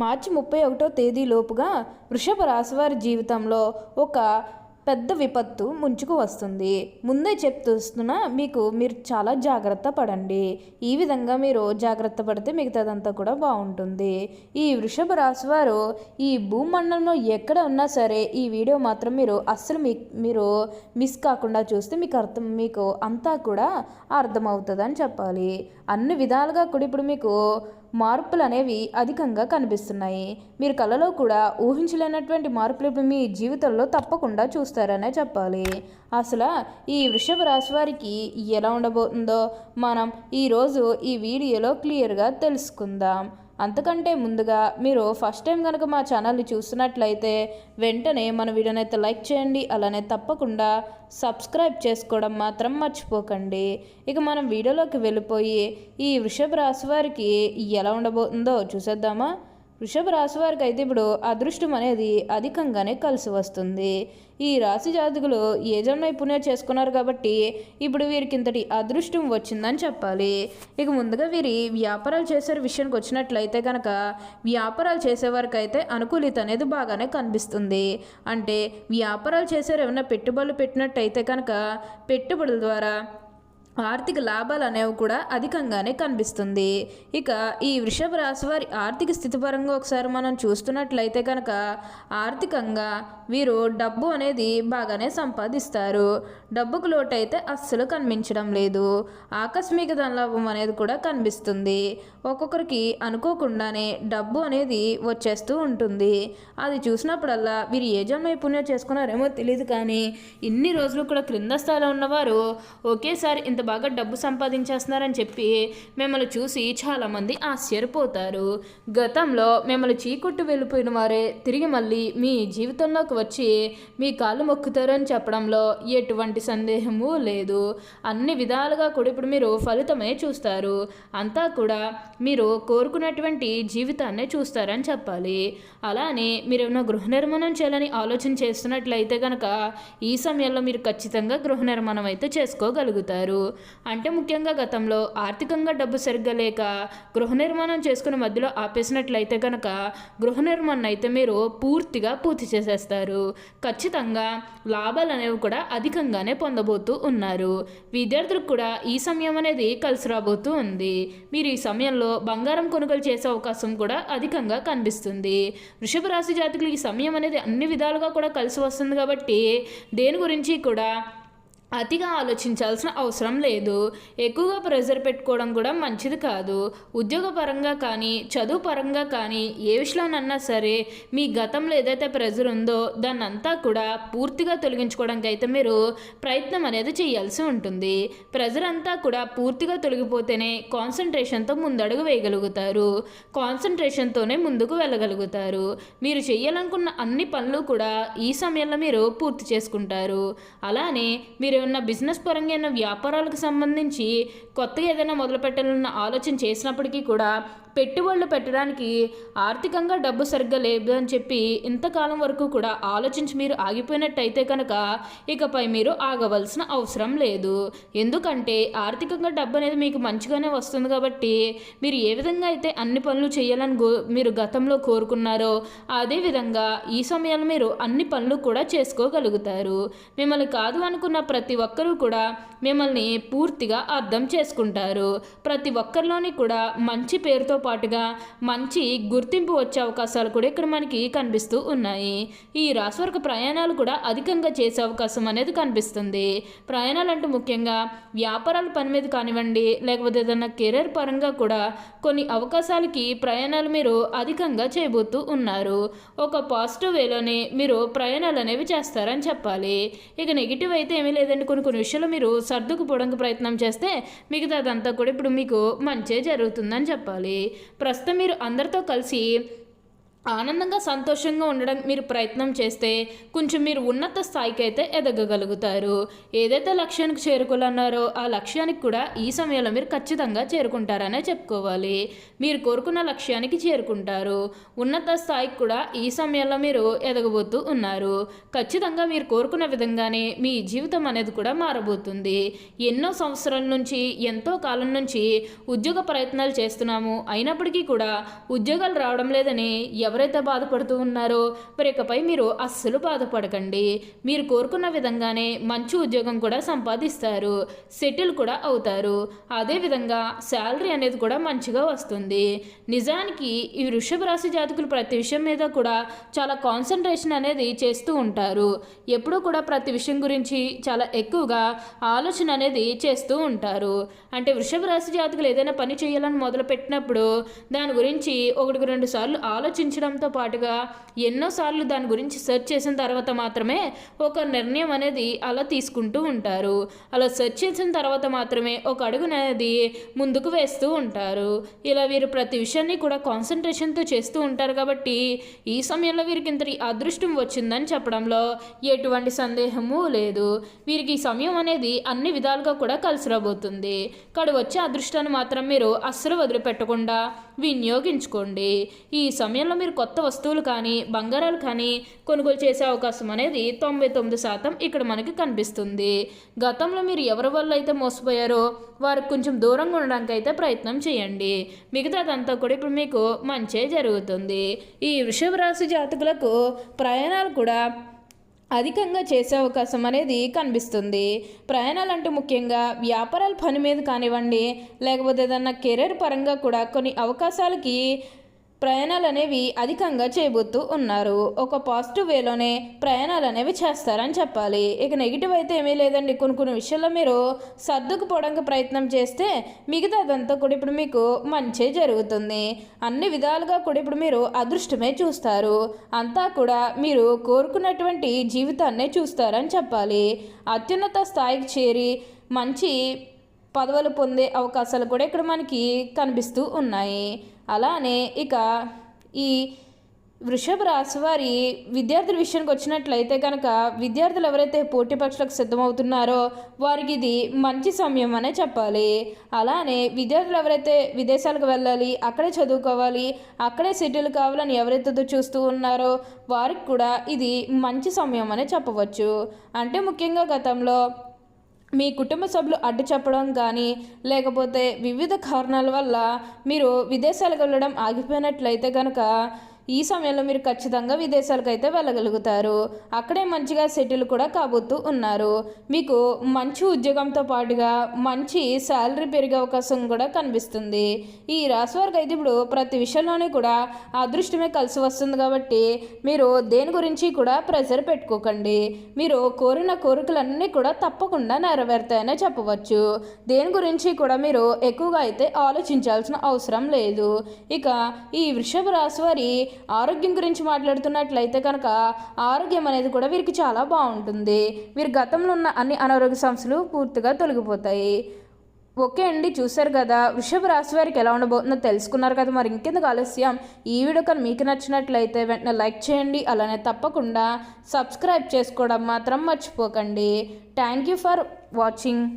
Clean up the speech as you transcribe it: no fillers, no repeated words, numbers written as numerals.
మార్చి 31వ తేదీలోపుగా వృషభ రాశి వారి జీవితంలో ఒక పెద్ద విపత్తు ముంచుకు వస్తుంది. ముందే చెప్తున్నా మీరు చాలా జాగ్రత్త పడండి. ఈ విధంగా మీరు జాగ్రత్త పడితే మిగతాదంతా కూడా బాగుంటుంది. ఈ వృషభ రాశి వారు ఈ భూమండలంలో ఎక్కడ ఉన్నా సరే ఈ వీడియో మాత్రం మీరు అస్సలు మీరు మిస్ కాకుండా చూస్తే మీకు అంతా కూడా అర్థమవుతుందని చెప్పాలి. అన్ని విధాలుగా కూడా ఇప్పుడు మీకు మార్పులు అనేవి అధికంగా కనిపిస్తున్నాయి. మీరు కళలో కూడా ఊహించలేనటువంటి మార్పులు మీ జీవితంలో తప్పకుండా చూస్తారనే చెప్పాలి. అసలు ఈ వృషభ రాశి వారికి ఎలా ఉండబోతుందో మనం ఈరోజు ఈ వీడియోలో క్లియర్గా తెలుసుకుందాం. అంతకంటే ముందుగా మీరు ఫస్ట్ టైం కనుక మా ఛానల్ని చూస్తున్నట్లయితే వెంటనే మన వీడియోని అయితే లైక్ చేయండి. అలానే తప్పకుండా సబ్స్క్రైబ్ చేసుకోవడం మాత్రం మర్చిపోకండి. ఇక మనం వీడియోలోకి వెళ్ళిపోయి ఈ వృషభ రాశి వారికి ఎలా ఉండబోతుందో చూసేద్దామా. వృషభ రాశి వారికి అయితే ఇప్పుడు అదృష్టం అనేది అధికంగానే కలిసి వస్తుంది. ఈ రాశి జాతకులు ఏ జన్మ నైపుణ్యం చేసుకున్నారు కాబట్టి ఇప్పుడు వీరికి ఇంతటి అదృష్టం వచ్చిందని చెప్పాలి. ఇక ముందుగా వీరి వ్యాపారాలు చేసే విషయానికి వచ్చినట్లయితే కనుక వ్యాపారాలు చేసేవారికి అయితే అనుకూలిత అనేది బాగానే కనిపిస్తుంది. అంటే వ్యాపారాలు చేసేవారు ఏమైనా పెట్టుబడులు పెట్టినట్టయితే కనుక పెట్టుబడుల ద్వారా ఆర్థిక లాభాలు అనేవి కూడా అధికంగానే కనిపిస్తుంది. ఇక ఈ వృషభ రాశి వారి ఆర్థిక స్థితి పరంగా ఒకసారి మనం చూస్తున్నట్లయితే కనుక ఆర్థికంగా వీరు డబ్బు అనేది బాగానే సంపాదిస్తారు. డబ్బుకు లోటు అయితే అస్సలు కనిపించడం లేదు. ఆకస్మిక ధనలాభం అనేది కూడా కనిపిస్తుంది. ఒక్కొక్కరికి అనుకోకుండానే డబ్బు అనేది వచ్చేస్తూ ఉంటుంది. అది చూసినప్పుడల్లా వీరు ఏ జన్మ పుణ్యం చేసుకున్నారేమో తెలియదు, కానీ ఇన్ని రోజులు కూడా క్రింద స్థాయిలో ఉన్నవారు ఒకేసారి ఇంత బాగా డబ్బు సంపాదించేస్తున్నారని చెప్పి మిమ్మల్ని చూసి చాలామంది ఆశ్చర్యపోతారు. గతంలో మిమ్మల్ని చీకొట్టు వెళ్ళిపోయిన వారే తిరిగి మళ్ళీ మీ జీవితంలోకి వచ్చి మీ కాళ్ళు మొక్కుతారని చెప్పడంలో ఎటువంటి సందేహము లేదు. అన్ని విధాలుగా కూడా ఇప్పుడు మీరు ఫలితమే చూస్తారు. అంతా కూడా మీరు కోరుకున్నటువంటి జీవితాన్నే చూస్తారని చెప్పాలి. అలానే మీరు ఏమైనా గృహ నిర్మాణం చేయాలని ఆలోచన చేస్తున్నట్లయితే కనుక ఈ సమయంలో మీరు ఖచ్చితంగా గృహ నిర్మాణం అయితే చేసుకోగలుగుతారు. అంటే ముఖ్యంగా గతంలో ఆర్థికంగా డబ్బు సరిగ్గా లేక గృహ నిర్మాణం చేసుకుని మధ్యలో ఆపేసినట్లయితే కనుక గృహ నిర్మాణం అయితే మీరు పూర్తిగా పూర్తి చేసేస్తారు. ఖచ్చితంగా లాభాలు అనేవి కూడా అధికంగానే పొందబోతూ ఉన్నారు. విద్యార్థులకు కూడా ఈ సమయం అనేది కలిసి రాబోతూ ఉంది. మీరు ఈ సమయంలో బంగారం కొనుగోలు చేసే అవకాశం కూడా అధికంగా కనిపిస్తుంది. వృషభ రాశి జాతకులు ఈ సమయం అనేది అన్ని విధాలుగా కూడా కలిసి వస్తుంది కాబట్టి దేని గురించి కూడా అతిగా ఆలోచించాల్సిన అవసరం లేదు. ఎక్కువగా ప్రెజర్ పెట్టుకోవడం కూడా మంచిది కాదు. ఉద్యోగపరంగా కానీ చదువు పరంగా కానీ ఏ విషయంలోనన్నా సరే మీ గతంలో ఏదైతే ప్రెజర్ ఉందో దాన్ని అంతా కూడా పూర్తిగా తొలగించుకోవడానికి అయితే మీరు ప్రయత్నం అనేది చేయాల్సి ఉంటుంది. ప్రెజర్ అంతా కూడా పూర్తిగా తొలగిపోతేనే కాన్సన్ట్రేషన్తో ముందడుగు వేయగలుగుతారు. కాన్సన్ట్రేషన్తోనే ముందుకు వెళ్ళగలుగుతారు. మీరు చేయాలనుకున్న అన్ని పనులు కూడా ఈ సమయంలో మీరు పూర్తి చేసుకుంటారు. అలానే మీరు ఏమన్నా బిజినెస్ పరంగా ఏమైనా వ్యాపారాలకు సంబంధించి కొత్తగా ఏదైనా మొదలు పెట్టాలన్న ఆలోచన చేసినప్పటికీ కూడా పెట్టుబడులు పెట్టడానికి ఆర్థికంగా డబ్బు సరిగ్గా లేదు అని చెప్పి ఇంతకాలం వరకు కూడా ఆలోచించి మీరు ఆగిపోయినట్టయితే కనుక ఇకపై మీరు ఆగవలసిన అవసరం లేదు. ఎందుకంటే ఆర్థికంగా డబ్బు అనేది మీకు మంచిగానే వస్తుంది కాబట్టి మీరు ఏ విధంగా అయితే అన్ని పనులు చేయాలని మీరు గతంలో కోరుకున్నారో అదేవిధంగా ఈ సమయంలో మీరు అన్ని పనులు కూడా చేసుకోగలుగుతారు. మిమ్మల్ని కాదు అనుకున్న ప్రతి ఒక్కరూ కూడా మిమ్మల్ని పూర్తిగా అర్థం చేసుకుంటారు. ప్రతి ఒక్కరిలోని కూడా మంచి పేరుతో పాటుగా మంచి గుర్తింపు వచ్చే అవకాశాలు కూడా ఇక్కడ మనకి కనిపిస్తూ ఉన్నాయి. ఈ రాశి వారికి ప్రయాణాలు కూడా అధికంగా చేసే అవకాశం అనేది కనిపిస్తుంది. ప్రయాణాలు అంటే ముఖ్యంగా వ్యాపారాల పని మీద కానివ్వండి, లేకపోతే ఏదైనా కెరీర్ పరంగా కూడా కొన్ని అవకాశాలకి ప్రయాణాలు మీరు అధికంగా చేయబోతూ ఉన్నారు. ఒక పాజిటివ్ వేలోనే మీరు ప్రయాణాలు అనేవి చేస్తారని చెప్పాలి. ఇక నెగిటివ్ అయితే ఏమీ లేదండి. కొన్ని విషయాలు మీరు సర్దుకుపోవడానికి ప్రయత్నం చేస్తే మిగతాదంతా కూడా ఇప్పుడు మీకు మంచి జరుగుతుందని చెప్పాలి. ప్రస్తుతం మీరు అందరితో కలిసి ఆనందంగా సంతోషంగా ఉండడం మీరు ప్రయత్నం చేస్తే కొంచెం మీరు ఉన్నత స్థాయికి అయితే ఎదగగలుగుతారు. ఏదైతే లక్ష్యానికి చేరుకోవాలన్నారో ఆ లక్ష్యానికి కూడా ఈ సమయంలో మీరు ఖచ్చితంగా చేరుకుంటారనే చెప్పుకోవాలి. మీరు కోరుకున్న లక్ష్యానికి చేరుకుంటారు. ఉన్నత స్థాయికి కూడా ఈ సమయంలో మీరు ఎదగబోతూ ఉన్నారు. ఖచ్చితంగా మీరు కోరుకున్న విధంగానే మీ జీవితం అనేది కూడా మారబోతుంది. ఎన్నో సంవత్సరాల నుంచి ఎంతో కాలం నుంచి ఉద్యోగ ప్రయత్నాలు చేస్తున్నాము, అయినప్పటికీ కూడా ఉద్యోగాలు రావడం లేదని ఎవరైతే బాధపడుతూ ఉన్నారో మరి ఇకపై మీరు అస్సలు బాధపడకండి. మీరు కోరుకున్న విధంగానే మంచి ఉద్యోగం కూడా సంపాదిస్తారు, సెటిల్ కూడా అవుతారు. అదేవిధంగా శాలరీ అనేది కూడా మంచిగా వస్తుంది. నిజానికి ఈ వృషభ రాశి జాతకులు ప్రతి విషయం మీద కూడా చాలా కాన్సన్ట్రేషన్ అనేది చేస్తూ ఉంటారు. ఎప్పుడూ కూడా ప్రతి విషయం గురించి చాలా ఎక్కువగా ఆలోచన అనేది చేస్తూ ఉంటారు. అంటే వృషభ రాశి జాతకులు ఏదైనా పని చేయాలని మొదలుపెట్టినప్పుడు దాని గురించి 1-2 సార్లు ఆలోచించడంతో పాటుగా ఎన్నోసార్లు దాని గురించి సెర్చ్ చేసిన తర్వాత మాత్రమే ఒక నిర్ణయం అనేది అలా తీసుకుంటూ ఉంటారు. అలా సెర్చ్ చేసిన తర్వాత మాత్రమే ఒక అడుగు అనేది ముందుకు వేస్తూ ఉంటారు. ఇలా వీరు ప్రతి విషయాన్ని కూడా కాన్సన్ట్రేషన్తో చేస్తూ ఉంటారు కాబట్టి ఈ సమయంలో వీరికి ఇంతటి అదృష్టం వచ్చిందని చెప్పడంలో ఎటువంటి సందేహము లేదు. వీరికి ఈ సమయం అనేది అన్ని విధాలుగా కూడా కలిసి రాబోతుంది. ఇక్కడ వచ్చే అదృష్టాన్ని మాత్రం మీరు అస్సలు వదిలిపెట్టకుండా వినియోగించుకోండి. ఈ సమయంలో మీరు కొత్త వస్తువులు కానీ బంగారాలు కానీ కొనుగోలు చేసే అవకాశం అనేది 99% ఇక్కడ మనకి కనిపిస్తుంది. గతంలో మీరు ఎవరి వల్ల అయితే మోసపోయారో వారికి కొంచెం దూరంగా ఉండడానికి అయితే ప్రయత్నం చేయండి. మిగతాదంతా కూడా ఇప్పుడు మీకు మంచే జరుగుతుంది. ఈ వృషభ రాశి జాతకులకు ప్రయాణాలు కూడా అధికంగా చేసే అవకాశం అనేది కనిపిస్తుంది. ప్రయాణాలు అంటే ముఖ్యంగా వ్యాపారాల పని మీద కానివ్వండి, లేకపోతే ఏదన్నా కెరీర్ పరంగా కూడా కొన్ని అవకాశాలకి ప్రయాణాలు అనేవి అధికంగా చేయబోతూ ఉన్నారు. ఒక పాజిటివ్ వేలోనే ప్రయాణాలు అనేవి చేస్తారని చెప్పాలి. ఇక నెగిటివ్ అయితే ఏమీ లేదండి. కొన్ని విషయాల్లో మీరు సర్దుకుపోవడానికి ప్రయత్నం చేస్తే మిగతాదంతా కూడా ఇప్పుడు మీకు మంచి జరుగుతుంది. అన్ని విధాలుగా కూడా ఇప్పుడు మీరు అదృష్టమే చూస్తారు. అంతా కూడా మీరు కోరుకున్నటువంటి జీవితాన్నే చూస్తారని చెప్పాలి. అత్యున్నత స్థాయికి చేరి మంచి పదవులు పొందే అవకాశాలు కూడా ఇక్కడ మనకి కనిపిస్తూ ఉన్నాయి. అలానే ఇక ఈ వృషభ రాశి వారి విద్యార్థుల విషయానికి వచ్చినట్లయితే కనుక విద్యార్థులు ఎవరైతే పోటీ పరీక్షలకు సిద్ధమవుతున్నారో వారికి ఇది మంచి సమయం అనే చెప్పాలి. అలానే విద్యార్థులు ఎవరైతే విదేశాలకు వెళ్ళాలి, అక్కడే చదువుకోవాలి, అక్కడే సెటిల్ కావాలని ఎవరైతే చూస్తూ ఉన్నారో వారికి కూడా ఇది మంచి సమయం అనే చెప్పవచ్చు. అంటే ముఖ్యంగా గతంలో మీ కుటుంబ సభ్యులు అడ్డు చెప్పడం కానీ లేకపోతే వివిధ కారణాల వల్ల మీరు విదేశాలకు వెళ్ళడం ఆగిపోయినట్లయితే కనుక ఈ సమయంలో మీరు ఖచ్చితంగా విదేశాలకు అయితే వెళ్ళగలుగుతారు. అక్కడే మంచిగా సెటిల్ కూడా కాబోతూ ఉన్నారు. మీకు మంచి ఉద్యోగంతో పాటుగా మంచి శాలరీ పెరిగే అవకాశం కూడా కనిపిస్తుంది. ఈ రాశి వారికి అయితే ఇప్పుడు ప్రతి విషయంలోనే కూడా అదృష్టమే కలిసి వస్తుంది కాబట్టి మీరు దేని గురించి కూడా ప్రెషర్ పెట్టుకోకండి. మీరు కోరిన కోరికలన్నీ కూడా తప్పకుండా నెరవేరుతాయనే చెప్పవచ్చు. దేని గురించి కూడా మీరు ఎక్కువగా అయితే ఆలోచించాల్సిన అవసరం లేదు. ఇక ఈ వృషభ రాశి వారి ఆరోగ్యం గురించి మాట్లాడుతున్నట్లయితే కనుక ఆరోగ్యం అనేది కూడా వీరికి చాలా బాగుంటుంది. వీరి గతంలో ఉన్న అన్ని అనారోగ్య సమస్యలు పూర్తిగా తొలగిపోతాయి. ఓకే అండి, చూశారు కదా వృషభ రాశి వారికి ఎలా ఉండబోతుందో తెలుసుకున్నారు కదా. మరి ఇంకెందుకు ఆలస్యం, ఈ వీడియో కానీ మీకు నచ్చినట్లయితే వెంటనే లైక్ చేయండి. అలానే తప్పకుండా సబ్స్క్రైబ్ చేసుకోవడం మాత్రం మర్చిపోకండి. Thank you for watching.